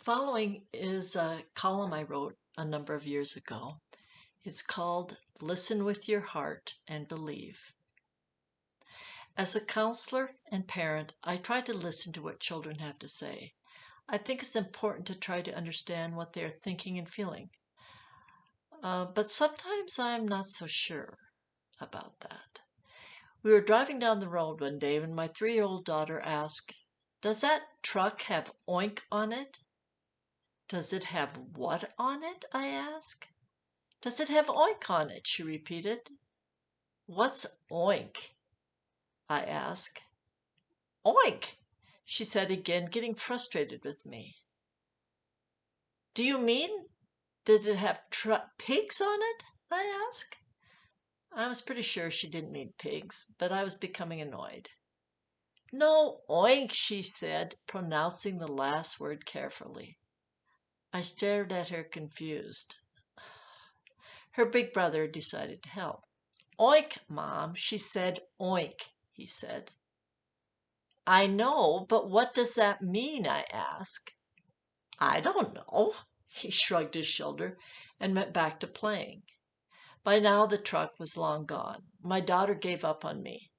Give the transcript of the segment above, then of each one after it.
Following is a column I wrote a number of years ago. It's called Listen with Your Heart and Believe. As a counselor and parent, I try to listen to what children have to say. I think it's important to try to understand what they are thinking and feeling. But sometimes I'm not so sure about that. We were driving down the road one day when my 3-year-old daughter asked, "Does that truck have oink on it?" "Does it have what on it?" I asked. "Does it have oink on it?" she repeated. "What's oink?" I asked. "Oink," she said again, getting frustrated with me. "Do you mean, did it have pigs on it?" I asked. I was pretty sure she didn't mean pigs, but I was becoming annoyed. "No, oink," she said, pronouncing the last word carefully. I stared at her confused. Her big brother decided to help. "Oink, Mom," she said. "Oink," he said. "I know, but what does that mean?" I asked. "I don't know." He shrugged his shoulder and went back to playing. By now the truck was long gone. My daughter gave up on me.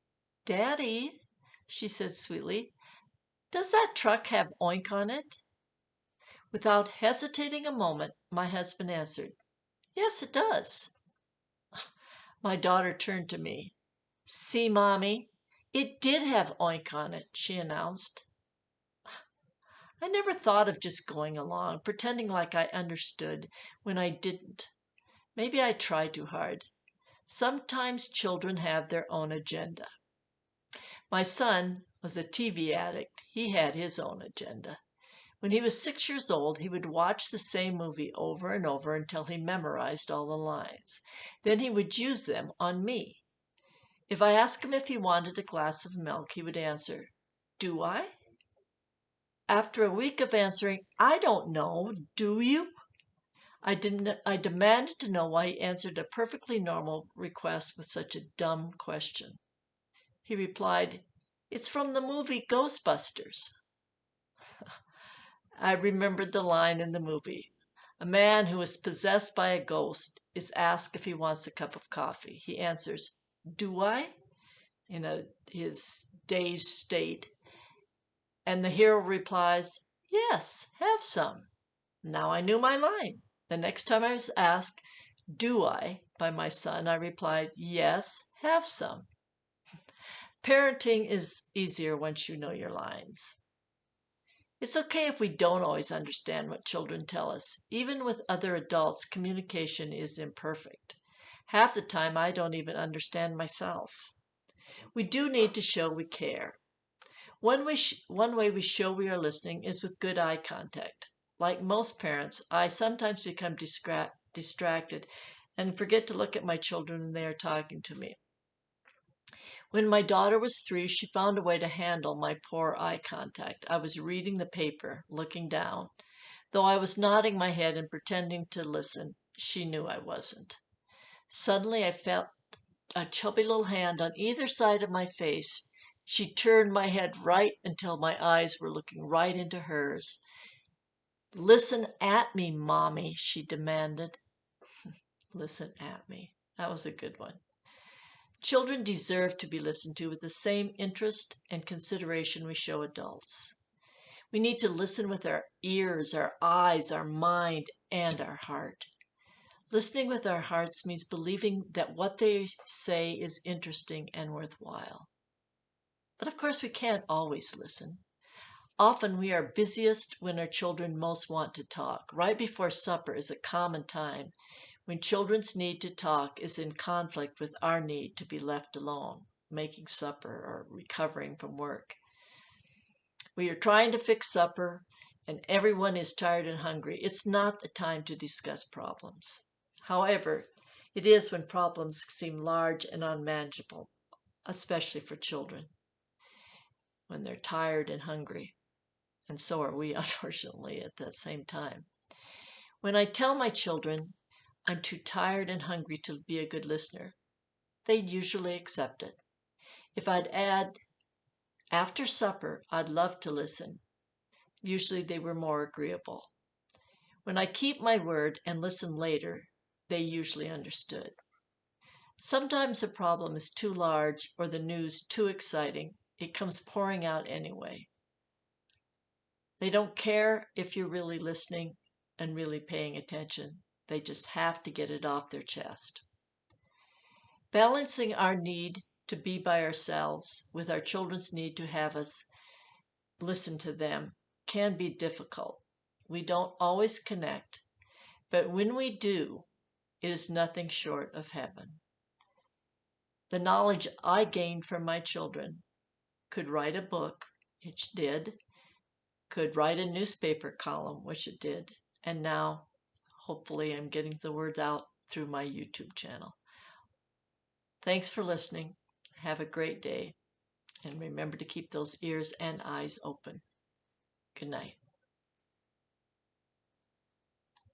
"Daddy," she said sweetly, "does that truck have oink on it?" Without hesitating a moment, my husband answered, "Yes, it does." My daughter turned to me. "See, Mommy, it did have oink on it," she announced. I never thought of just going along, pretending like I understood when I didn't. Maybe I tried too hard. Sometimes children have their own agenda. My son was a TV addict. He had his own agenda. When he was 6 years old, he would watch the same movie over and over until he memorized all the lines. Then he would use them on me. If I asked him if he wanted a glass of milk, he would answer, "Do I?" After a week of answering, "I don't know, do you?" I demanded to know why he answered a perfectly normal request with such a dumb question. He replied, "It's from the movie Ghostbusters." I remembered the line in the movie. A man who is possessed by a ghost is asked if he wants a cup of coffee. He answers, "Do I?" in his dazed state. And the hero replies, "Yes, have some." Now I knew my line. The next time I was asked, "Do I?" by my son, I replied, "Yes, have some." Parenting is easier once you know your lines. It's okay if we don't always understand what children tell us. Even with other adults, communication is imperfect. Half the time, I don't even understand myself. We do need to show we care. One way we show we are listening is with good eye contact. Like most parents, I sometimes become distracted and forget to look at my children when they are talking to me. When my daughter was 3, she found a way to handle my poor eye contact. I was reading the paper, looking down. Though I was nodding my head and pretending to listen, she knew I wasn't. Suddenly, I felt a chubby little hand on either side of my face. She turned my head right until my eyes were looking right into hers. "Listen at me, Mommy," she demanded. Listen at me. That was a good one. Children deserve to be listened to with the same interest and consideration we show adults. We need to listen with our ears, our eyes, our mind, and our heart. Listening with our hearts means believing that what they say is interesting and worthwhile. But of course, we can't always listen. Often we are busiest when our children most want to talk. Right before supper is a common time when children's need to talk is in conflict with our need to be left alone, making supper or recovering from work. We are trying to fix supper and everyone is tired and hungry. It's not the time to discuss problems. However, it is when problems seem large and unmanageable, especially for children, when they're tired and hungry. And so are we, unfortunately, at that same time. When I tell my children I'm too tired and hungry to be a good listener, they usually accept it. If I'd add, "After supper, I'd love to listen," usually they were more agreeable. When I keep my word and listen later, they usually understood. Sometimes the problem is too large or the news too exciting. It comes pouring out anyway. They don't care if you're really listening and really paying attention. They just have to get it off their chest. Balancing our need to be by ourselves with our children's need to have us listen to them can be difficult. We don't always connect, but when we do, it is nothing short of heaven. The knowledge I gained from my children could write a book, which did, could write a newspaper column, which it did, and now hopefully I'm getting the word out through my YouTube channel. Thanks for listening. Have a great day, and remember to keep those ears and eyes open. Good night.